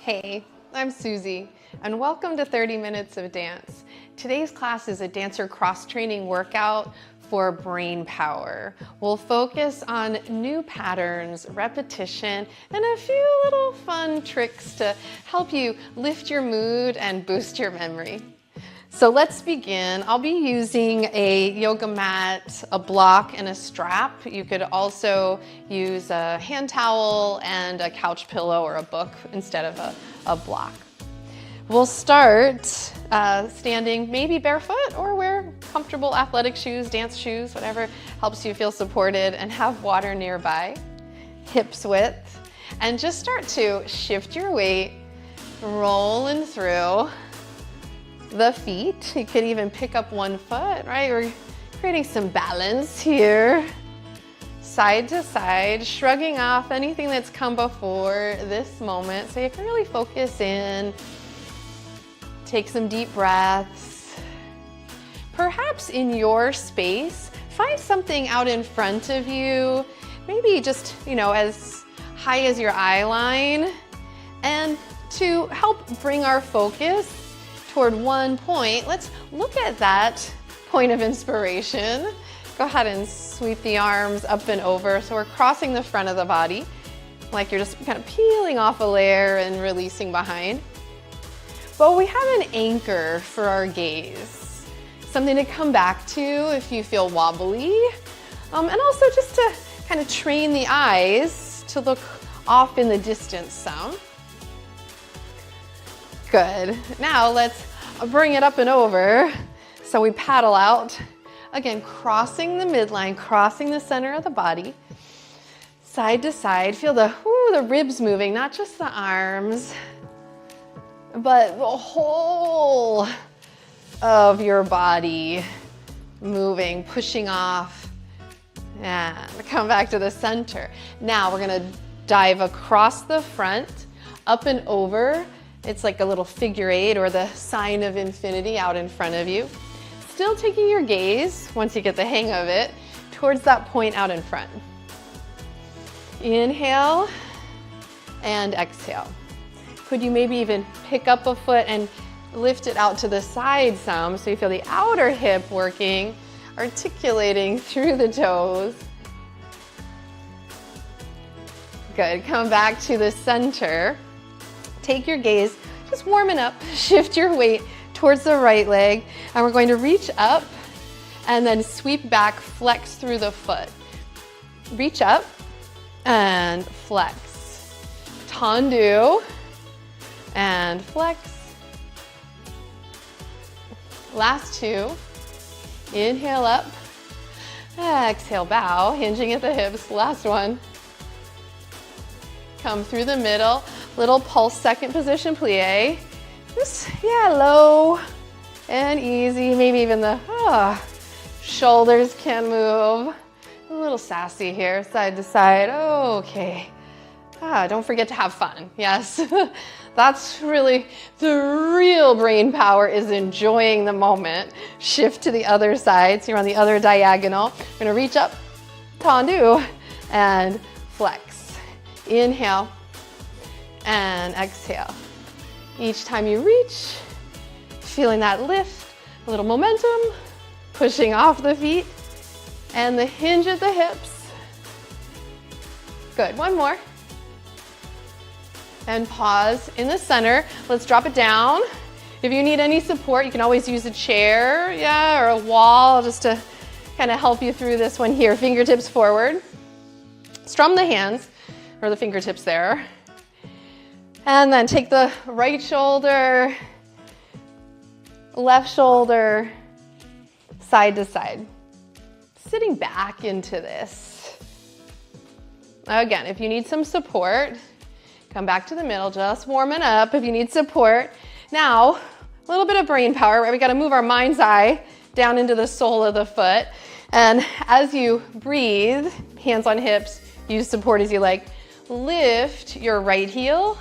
Hey, I'm Suzy, and welcome to 30 Minutes of Dance. Today's class is a dancer cross-training workout for brain power. We'll focus on new patterns, repetition, and a few little fun tricks to help you lift your mood and boost your memory. So let's begin. I'll be using a yoga mat, a block, and a strap. You could also use a hand towel and a couch pillow or a book instead of a block. We'll start standing maybe barefoot or wear comfortable athletic shoes, dance shoes, whatever helps you feel supported, and have water nearby, hips width, and just start to shift your weight, rolling through the feet. You could even pick up one foot, right? We're creating some balance here. Side to side, shrugging off anything that's come before this moment so you can really focus in. Take some deep breaths. Perhaps in your space, find something out in front of you, maybe just, as high as your eye line. And to help bring our focus toward one point, let's look at that point of inspiration. Go ahead and sweep the arms up and over. So we're crossing the front of the body, like you're just kind of peeling off a layer and releasing behind. But we have an anchor for our gaze, something to come back to if you feel wobbly, and also just to kind of train the eyes to look off in the distance some. Good. Now let's bring it up and over. So we paddle out. Again, crossing the midline, crossing the center of the body. Side to side. Feel the ribs moving, not just the arms, but the whole of your body moving, pushing off. And come back to the center. Now we're gonna dive across the front, up and over. It's like a little figure eight or the sign of infinity out in front of you. Still taking your gaze, once you get the hang of it, towards that point out in front. Inhale and exhale. Could you maybe even pick up a foot and lift it out to the side some so you feel the outer hip working, articulating through the toes. Good, come back to the center. Take your gaze, just warming up, shift your weight towards the right leg, and we're going to reach up and then sweep back, flex through the foot. Reach up and flex. Tendu and flex. Last two. Inhale up, exhale, bow, hinging at the hips. Last one. Come through the middle. Little pulse second position plie. Just, low and easy. Maybe even the shoulders can move. A little sassy here, side to side. Okay. Don't forget to have fun. Yes. That's really the real brain power, is enjoying the moment. Shift to the other side. So you're on the other diagonal. We're gonna reach up, tendu, and flex. Inhale and exhale. Each time you reach, feeling that lift, a little momentum, pushing off the feet, and the hinge at the hips. Good, one more. And pause in the center. Let's drop it down. If you need any support, you can always use a chair, or a wall, just to kind of help you through this one here. Fingertips forward. Strum the hands, or the fingertips there. And then take the right shoulder, left shoulder, side to side. Sitting back into this. Again, if you need some support, come back to the middle, just warming up if you need support. Now, a little bit of brain power, right? We gotta move our mind's eye down into the sole of the foot. And as you breathe, hands on hips, use support as you like, lift your right heel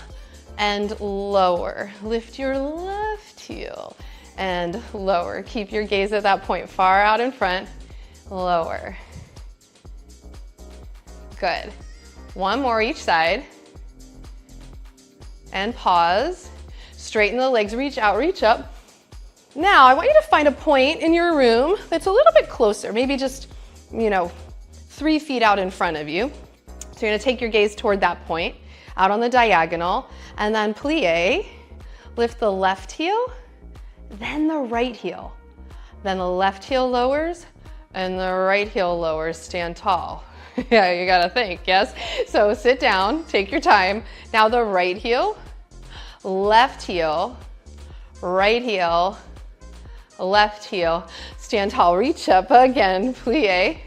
and lower. Lift your left heel and lower. Keep your gaze at that point far out in front. Lower. Good. One more each side. and pause. Straighten the legs, reach out, reach up. Now, I want you to find a point in your room that's a little bit closer, maybe just, 3 feet out in front of you. So you're gonna take your gaze toward that point, out on the diagonal, and then plie. Lift the left heel, then the right heel. Then the left heel lowers, and the right heel lowers. Stand tall. Yeah, you gotta think, yes? So sit down, take your time. Now the right heel, left heel, right heel, left heel. Stand tall, reach up again, plie.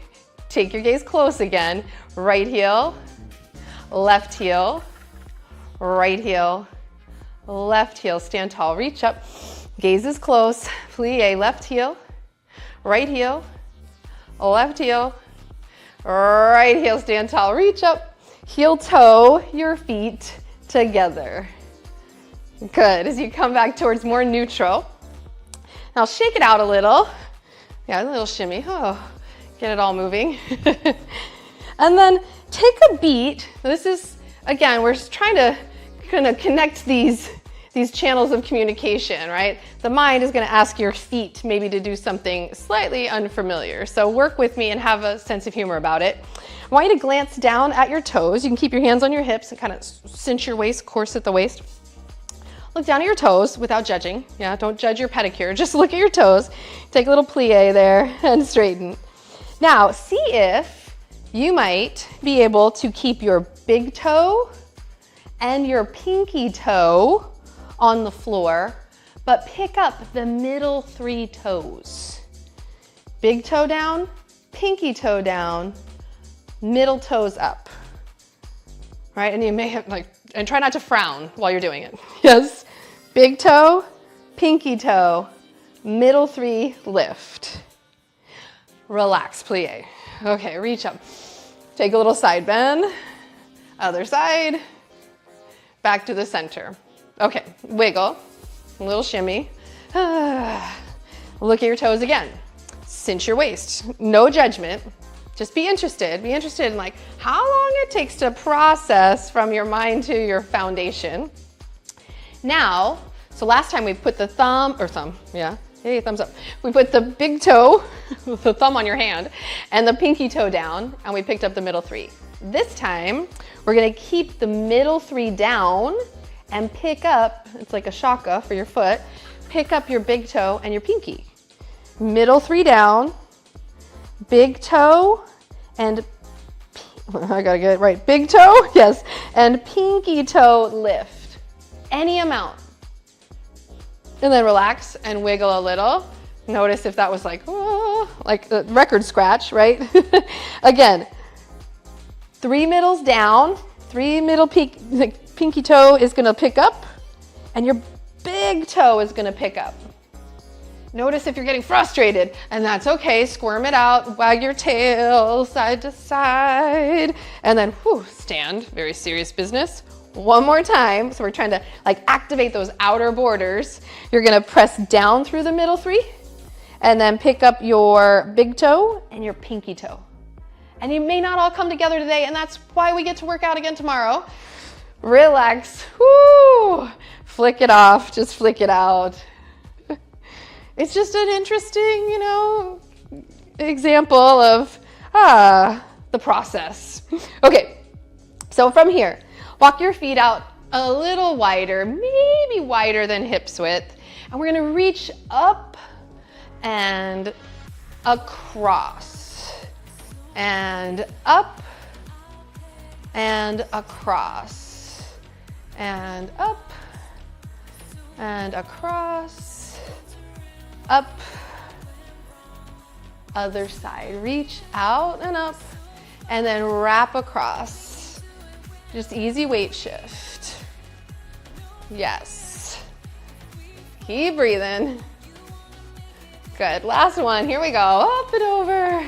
Take your gaze close again. Right heel, left heel, right heel, left heel. Stand tall, reach up. Gaze is close, plie, left heel, right heel, left heel, right heel. Stand tall, reach up. Heel toe your feet together. Good, as you come back towards more neutral. Now shake it out a little. Yeah, a little shimmy. Oh, get it all moving. And then take a beat. This is, again, we're trying to kind of connect these channels of communication, right? The mind is going to ask your feet maybe to do something slightly unfamiliar. So work with me and have a sense of humor about it. I want you to glance down at your toes. You can keep your hands on your hips and kind of cinch your waist, corset the waist. Look down at your toes without judging. Yeah, don't judge your pedicure. Just look at your toes. Take a little plie there and straighten. Now, see if you might be able to keep your big toe and your pinky toe on the floor, but pick up the middle 3 toes. Big toe down, pinky toe down, middle toes up. Right, and you may have and try not to frown while you're doing it. Yes, big toe, pinky toe, middle 3 lift. Relax, plie. Okay, reach up. Take a little side bend. Other side. Back to the center. Okay, wiggle. A little shimmy. Look at your toes again. Cinch your waist. No judgment. Just be interested. Be interested in how long it takes to process from your mind to your foundation. Now, so last time we put the thumb, yeah. Hey, thumbs up. We put the big toe, the thumb on your hand, and the pinky toe down, and we picked up the middle 3. This time, we're gonna keep the middle 3 down and pick up, it's like a shaka for your foot, pick up your big toe and your pinky. Middle 3 down, big toe, and, I gotta get it right, big toe, yes, and pinky toe lift. Any amount. And then relax and wiggle a little. Notice if that was like a record scratch, right? Again, 3 middles down, 3 middle pinky toe is gonna pick up, and your big toe is gonna pick up. Notice if you're getting frustrated, and that's okay, squirm it out, wag your tail side to side, and then stand, very serious business. One more time, so we're trying to activate those outer borders. You're gonna press down through the middle 3, and then pick up your big toe and your pinky toe. And you may not all come together today, and that's why we get to work out again tomorrow. Relax, woo! Flick it off, just flick it out. It's just an interesting, example of the process. Okay, so from here, walk your feet out a little wider, maybe wider than hips width, and we're gonna reach up and across, and up and across, and up and across, up, other side. Reach out and up, and then wrap across. Just easy weight shift. Yes. Keep breathing. Good. Last one. Here we go. Up and over.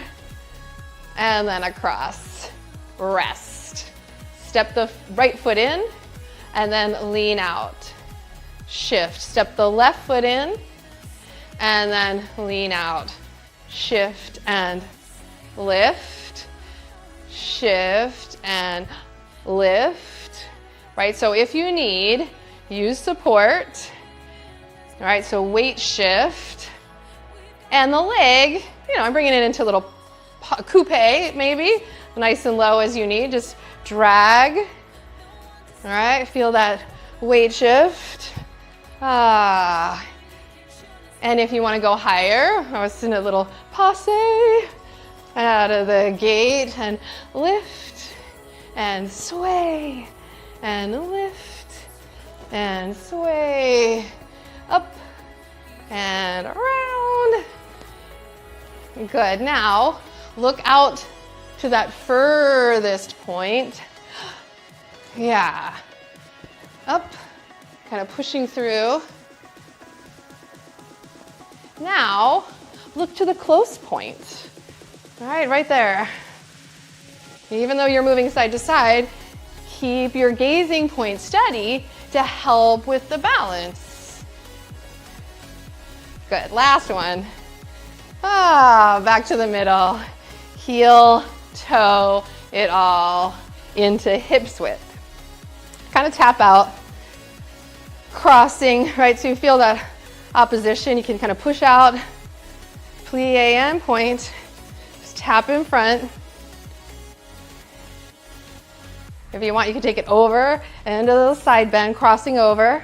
And then across. Rest. Step the right foot in and then lean out. Shift. Step the left foot in and then lean out. Shift and lift. Shift and lift. Right? So if you need, use support. All right, so weight shift. And the leg, I'm bringing it into a little coupe maybe, nice and low as you need, just drag. All right, feel that weight shift. And if you want to go higher, I was in a little passe out of the gate and lift and sway and lift and sway up and around. Good. Now look out to that furthest point. Yeah. Up, kind of pushing through. Now look to the close point. All right, right there. Even though you're moving side to side, keep your gazing point steady to help with the balance. Good. Last one. Back to the middle. Heel, toe, it all into hips width. Kind of tap out, crossing, right? So you feel that opposition. You can kind of push out, plie and point. Just tap in front. If you want, you can take it over and into the side bend, crossing over.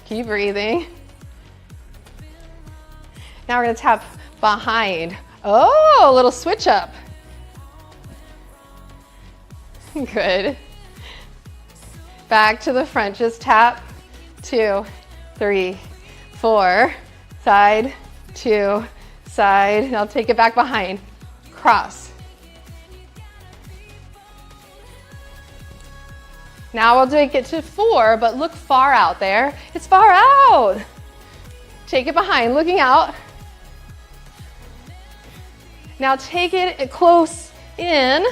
Keep breathing. Now we're going to tap behind. Oh, a little switch up. Good. Back to the front, just tap. 2, 3, 4. Side, 2, side. Now take it back behind. Cross. Now we'll take it to 4, but look far out there. It's far out. Take it behind, looking out. Now take it close in,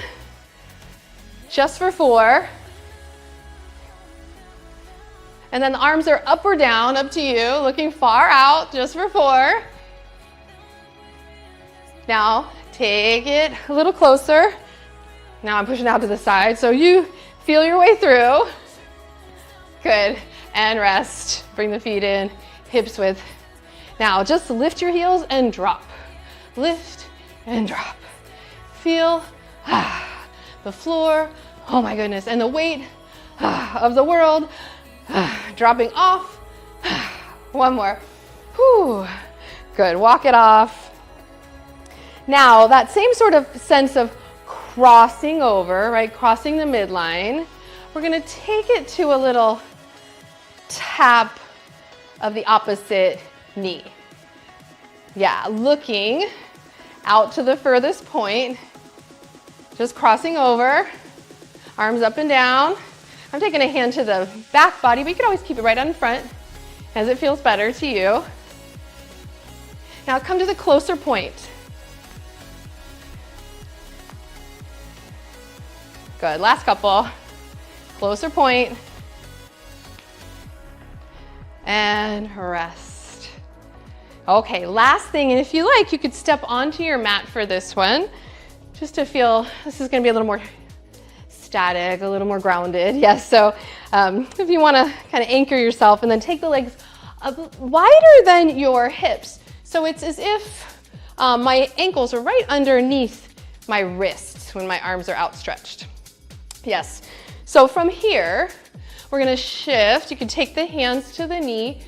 just for 4. And then the arms are up or down, up to you, looking far out, just for 4. Now take it a little closer. Now I'm pushing out to the side, so you feel your way through. Good, and rest. Bring the feet in, hips width. Now just lift your heels and drop. Lift and drop. Feel the floor, oh my goodness, and the weight of the world dropping off. One more. Whew. Good, walk it off. Now that same sort of sense of crossing over, right, crossing the midline, we're gonna take it to a little tap of the opposite knee. Yeah, looking out to the furthest point, just crossing over, arms up and down. I'm taking a hand to the back body, but you can always keep it right on front as it feels better to you. Now come to the closer point. Good, last couple. Closer point. And rest. Okay, last thing, and if you like, you could step onto your mat for this one, just to feel, this is gonna be a little more static, a little more grounded. Yes, so if you wanna kind of anchor yourself and then take the legs wider than your hips. So it's as if my ankles are right underneath my wrists when my arms are outstretched. Yes, so from here, we're gonna shift. You can take the hands to the knee,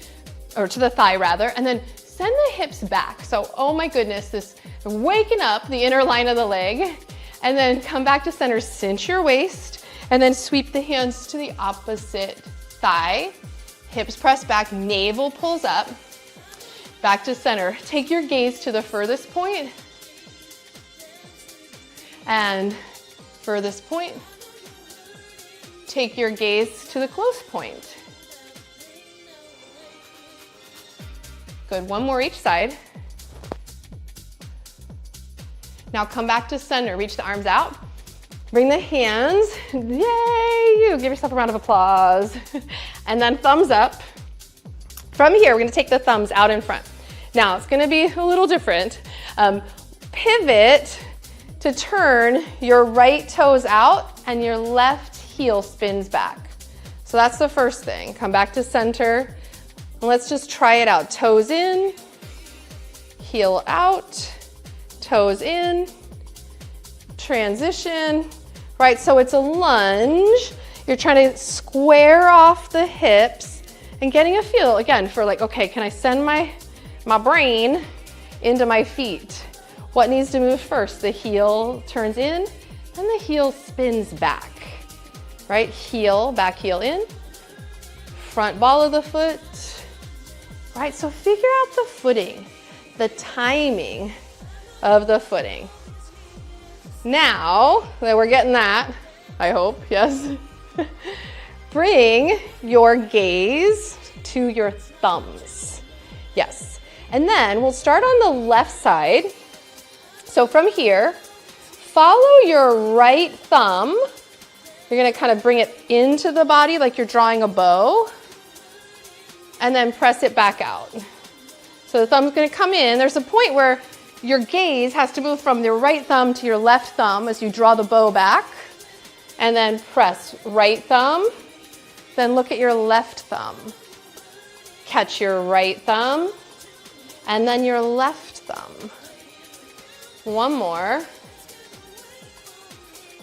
or to the thigh rather, and then send the hips back. So, oh my goodness, this waking up the inner line of the leg, and then come back to center, cinch your waist, and then sweep the hands to the opposite thigh. Hips press back, navel pulls up, back to center. Take your gaze to the furthest point, and furthest point. Take your gaze to the close point. Good, one more each side. Now come back to center, reach the arms out. Bring the hands, yay, you, give yourself a round of applause. And then thumbs up. From here, we're gonna take the thumbs out in front. Now, it's gonna be a little different. Pivot to turn your right toes out and your left heel spins back. So that's the first thing. Come back to center. And let's just try it out. Toes in, heel out, toes in, transition, right? So it's a lunge. You're trying to square off the hips and getting a feel, again, for like, okay, can I send my brain into my feet? What needs to move first? The heel turns in and the heel spins back, right? Heel, back heel in, front ball of the foot, right? So figure out the footing, the timing of the footing. Now that we're getting that, I hope, yes. Bring your gaze to your thumbs. Yes. And then we'll start on the left side. So from here, follow your right thumb. You're gonna kind of bring it into the body like you're drawing a bow, and then press it back out. So the thumb's gonna come in. There's a point where your gaze has to move from your right thumb to your left thumb as you draw the bow back, and then press right thumb, then look at your left thumb. Catch your right thumb, and then your left thumb. One more.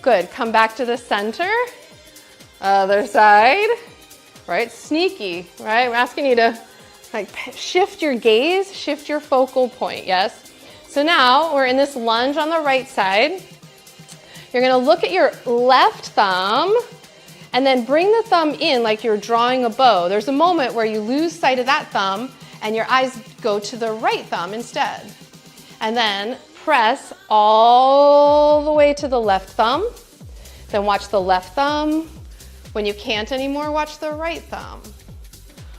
Good, come back to the center. Other side, right? Sneaky, right? I'm asking you to like shift your gaze, shift your focal point, yes? So now we're in this lunge on the right side. You're gonna look at your left thumb and then bring the thumb in like you're drawing a bow. There's a moment where you lose sight of that thumb and your eyes go to the right thumb instead. And then press all the way to the left thumb. Then watch the left thumb. When you can't anymore, watch the right thumb.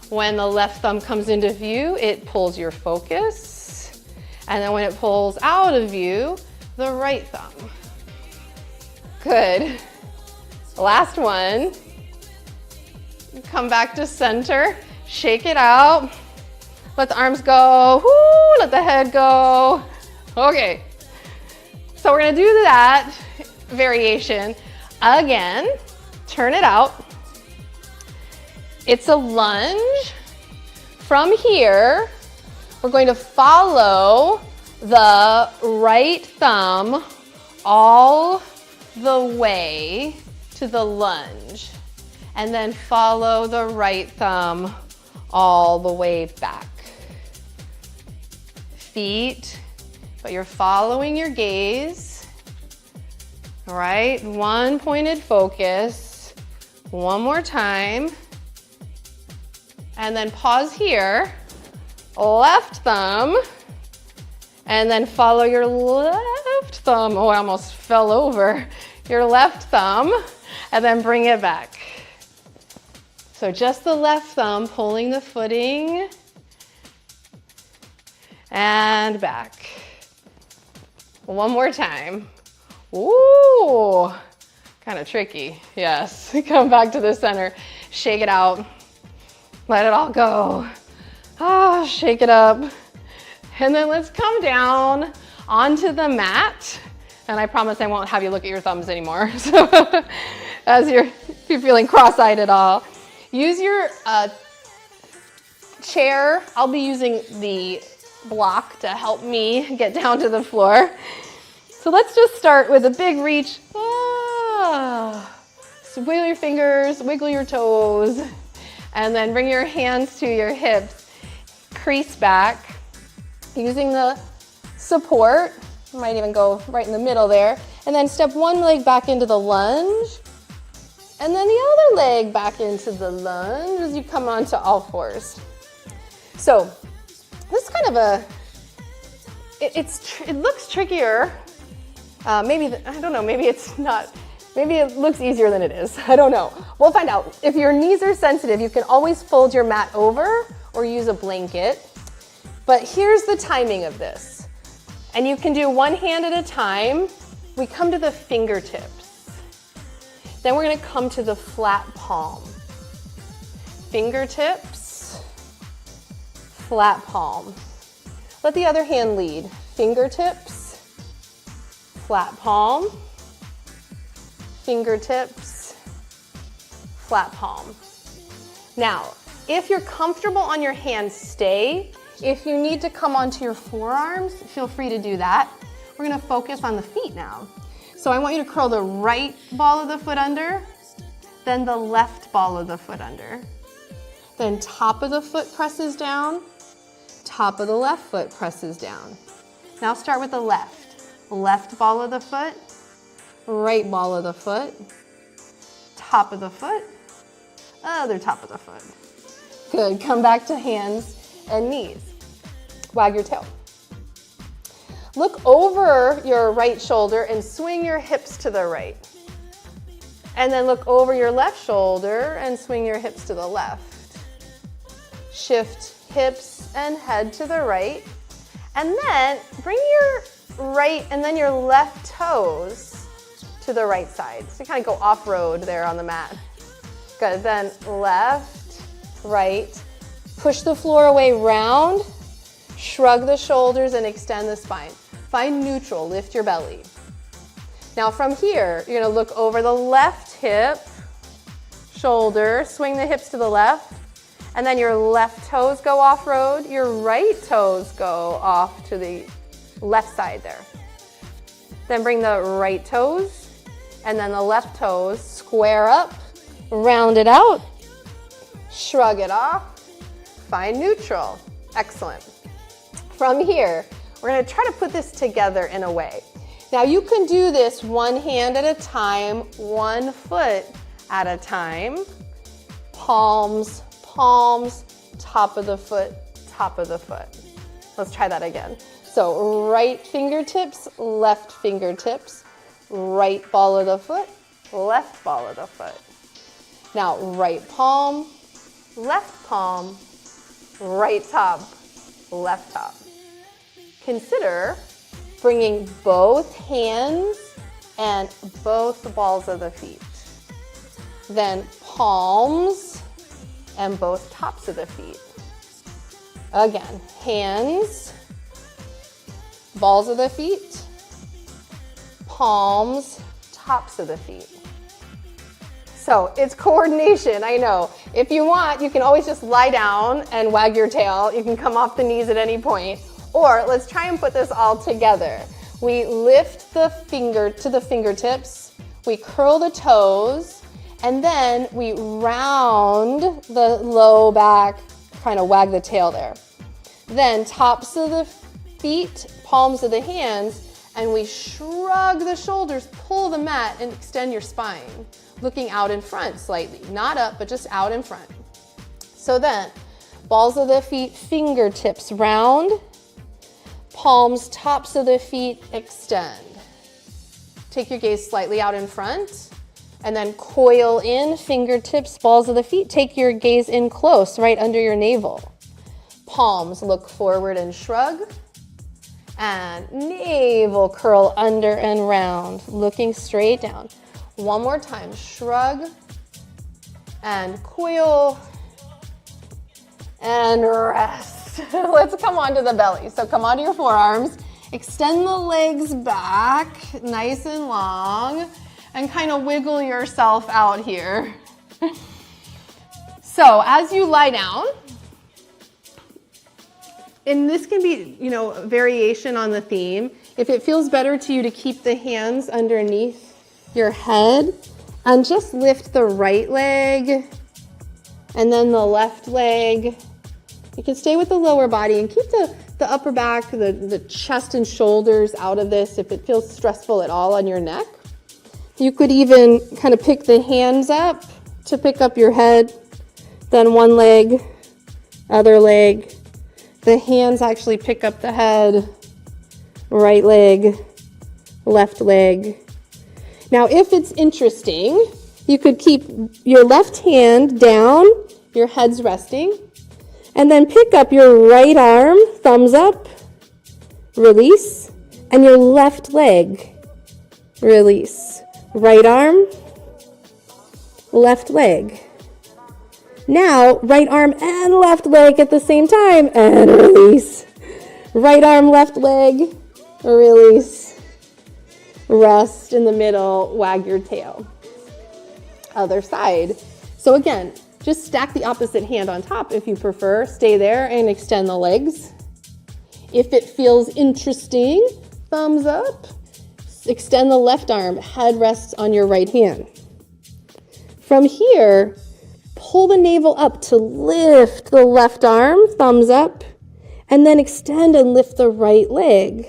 When the left thumb comes into view, it pulls your focus. And then when it pulls out of view, the right thumb. Good. Last one. Come back to center. Shake it out. Let the arms go. Woo, let the head go. Okay. So we're gonna do that variation again. Turn it out. It's a lunge. From here, we're going to follow the right thumb all the way to the lunge, and then follow the right thumb all the way back. Feet, but you're following your gaze, all right? One pointed focus. One more time. And then pause here. Left thumb, and then follow your left thumb. Oh, I almost fell over. Your left thumb, and then bring it back. So just the left thumb pulling the footing, and back. One more time. Ooh, kind of tricky, yes. Come back to the center, shake it out, let it all go. Ah, shake it up. And then let's come down onto the mat. And I promise I won't have you look at your thumbs anymore. So as if you're feeling cross-eyed at all, use your chair. I'll be using the block to help me get down to the floor. So let's just start with a big reach. So wiggle your fingers, wiggle your toes, and then bring your hands to your hips. Crease back, using the support. You might even go right in the middle there. And then step one leg back into the lunge. And then the other leg back into the lunge as you come onto all fours. So this is kind of a, it looks trickier. Maybe, I don't know, maybe it's not. Maybe it looks easier than it is. I don't know. We'll find out. If your knees are sensitive, you can always fold your mat over or use a blanket. But here's the timing of this. And you can do one hand at a time. We come to the fingertips. Then we're gonna come to the flat palm. Fingertips, flat palm. Let the other hand lead. Fingertips, flat palm, fingertips, flat palm. Now, if you're comfortable on your hands, stay. If you need to come onto your forearms, feel free to do that. We're gonna focus on the feet now. So I want you to curl the right ball of the foot under, then the left ball of the foot under. Then top of the foot presses down, top of the left foot presses down. Now start with the left. Left ball of the foot, right ball of the foot, top of the foot, other top of the foot. Good, come back to hands and knees. Wag your tail. Look over your right shoulder and swing your hips to the right. And then look over your left shoulder and swing your hips to the left. Shift hips and head to the right. And then bring your right and then your left toes to the right side. So you kind of go off-road there on the mat. Good, then left, right. Push the floor away, round. Shrug the shoulders and extend the spine. Find neutral, lift your belly. Now from here, you're gonna look over the left hip, shoulder, swing the hips to the left, and then your left toes go off-road, your right toes go off to the left side there. Then bring the right toes, and then the left toes, square up, round it out, shrug it off, find neutral. Excellent. From here, we're gonna try to put this together in a way. Now you can do this one hand at a time, 1 foot at a time. Palms, palms, top of the foot, top of the foot. Let's try that again. So right fingertips, left fingertips, right ball of the foot, left ball of the foot. Now right palm, right top, left top. Consider bringing both hands and both balls of the feet. Then palms and both tops of the feet. Again, hands, balls of the feet, palms, tops of the feet. So it's coordination, I know. If you want, you can always just lie down and wag your tail. You can come off the knees at any point. Or let's try and put this all together. We lift the finger to the fingertips, we curl the toes, and then we round the low back, kind of wag the tail there. Then tops of the feet, palms of the hands, and we shrug the shoulders, pull the mat, and extend your spine, looking out in front slightly. Not up, but just out in front. So then, balls of the feet, fingertips round, palms, tops of the feet, extend. Take your gaze slightly out in front, and then coil in, fingertips, balls of the feet. Take your gaze in close, right under your navel. Palms look forward and shrug, and navel curl under and round, looking straight down. One more time, shrug, and coil, and rest. Let's come onto the belly. So come onto your forearms, extend the legs back, nice and long, and kind of wiggle yourself out here. So as you lie down, and this can be, a variation on the theme. If it feels better to you to keep the hands underneath your head and just lift the right leg and then the left leg. You can stay with the lower body and keep the upper back, the chest and shoulders out of this if it feels stressful at all on your neck. You could even kind of pick the hands up to pick up your head, then one leg, other leg. The hands actually pick up the head, right leg, left leg. Now, if it's interesting, you could keep your left hand down, your head's resting, and then pick up your right arm, thumbs up, release, and your left leg, release. Right arm, left leg. Now, right arm and left leg at the same time, and release. Right arm, left leg, release. Rest in the middle, wag your tail. Other side. So again, Just stack the opposite hand on top if you prefer. Stay there and extend the legs. If it feels interesting, thumbs up. Extend the left arm, head rests on your right hand. From here, pull the navel up to lift the left arm, thumbs up, and then extend and lift the right leg.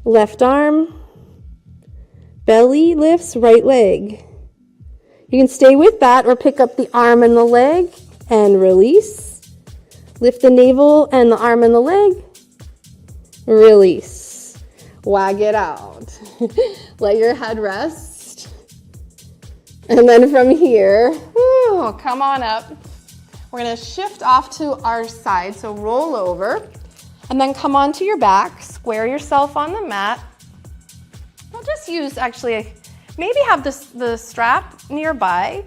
Left arm, belly lifts, right leg. You can stay with that or pick up the arm and the leg and release. Lift the navel and the arm and the leg. Release. Wag it out. Let your head rest. And then from here, come on up. We're going to shift off to our side, so roll over. And then come onto your back, square yourself on the mat. I'll just use, actually, maybe have the strap nearby,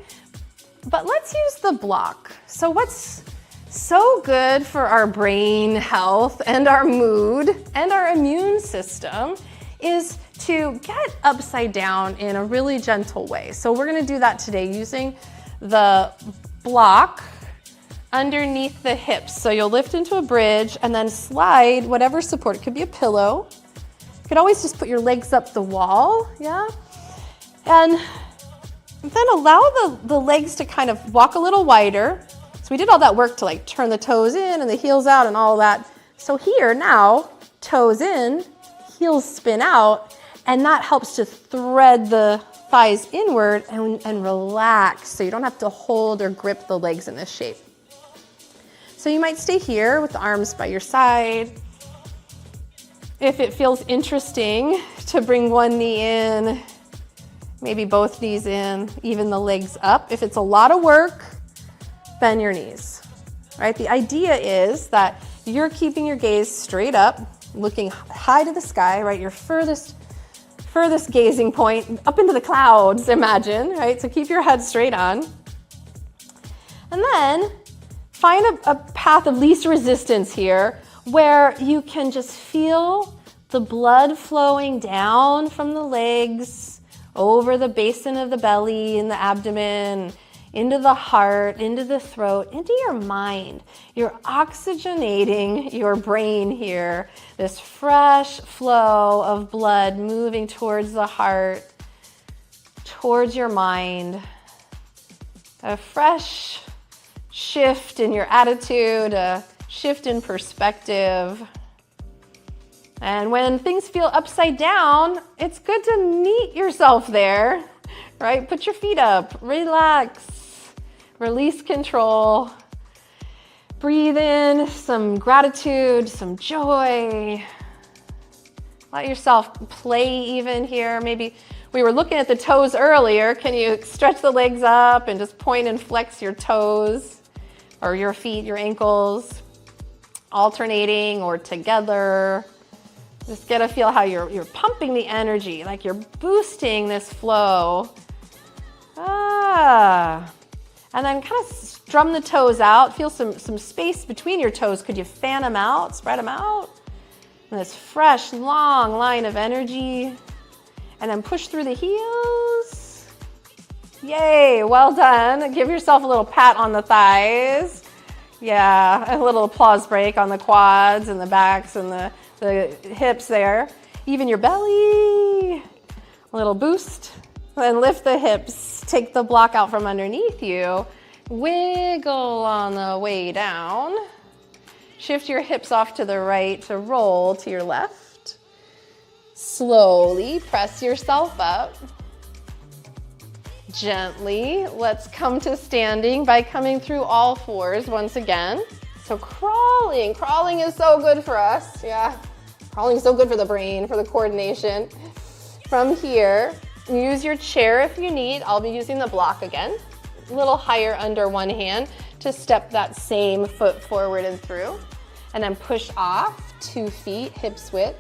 but let's use the block. So what's so good for our brain health and our mood and our immune system is to get upside down in a really gentle way. So we're gonna do that today using the block underneath the hips. So you'll lift into a bridge and then slide whatever support. It could be a pillow. You could always just put your legs up the wall, yeah? And then allow the legs to kind of walk a little wider. So we did all that work to like turn the toes in and the heels out and all that. So here now, toes in, heels spin out, and that helps to thread the thighs inward and relax so you don't have to hold or grip the legs in this shape. So you might stay here with the arms by your side. If it feels interesting to bring one knee in, maybe both knees in, even the legs up. If it's a lot of work, bend your knees, right? The idea is that you're keeping your gaze straight up, looking high to the sky, right? Your furthest gazing point up into the clouds, imagine, right? So keep your head straight on. And then find a path of least resistance here where you can just feel the blood flowing down from the legs, over the basin of the belly and the abdomen, into the heart, into the throat, into your mind. You're oxygenating your brain here. This fresh flow of blood moving towards the heart, towards your mind. A fresh shift in your attitude, a shift in perspective. And when things feel upside down, it's good to meet yourself there, right? Put your feet up, relax, release control, breathe in some gratitude, some joy. Let yourself play even here. Maybe we were looking at the toes earlier. Can you stretch the legs up and just point and flex your toes or your feet, your ankles, alternating or together? Just get a feel how you're pumping the energy, like you're boosting this flow. And then kind of strum the toes out. Feel some space between your toes. Could you fan them out, spread them out? And this fresh, long line of energy. And then push through the heels. Yay, well done. Give yourself a little pat on the thighs. Yeah, a little applause break on the quads and the backs and the hips there. Even your belly. A little boost. Then lift the hips. Take the block out from underneath you. Wiggle on the way down. Shift your hips off to the right to roll to your left. Slowly press yourself up. Gently, let's come to standing by coming through all fours once again. So crawling is so good for us, yeah. Crawling is so good for the brain, for the coordination. From here, use your chair if you need. I'll be using the block again. A little higher under one hand to step that same foot forward and through. And then push off 2 feet, hips width,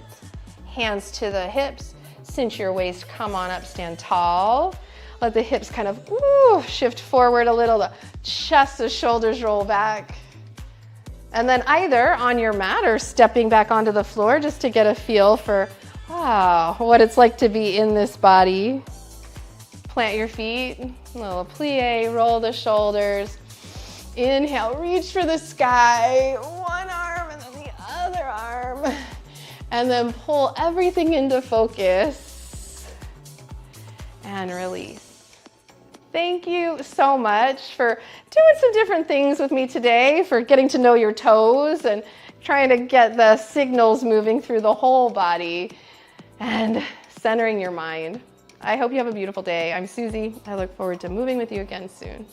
hands to the hips. Cinch your waist, come on up, stand tall. Let the hips kind of shift forward a little, the chest, the shoulders roll back. And then either on your mat or stepping back onto the floor just to get a feel for, wow, what it's like to be in this body. Plant your feet, a little plie, roll the shoulders. Inhale, reach for the sky. One arm and then the other arm. And then pull everything into focus. And release. Thank you so much for doing some different things with me today, for getting to know your toes and trying to get the signals moving through the whole body and centering your mind. I hope you have a beautiful day. I'm Suzy. I look forward to moving with you again soon.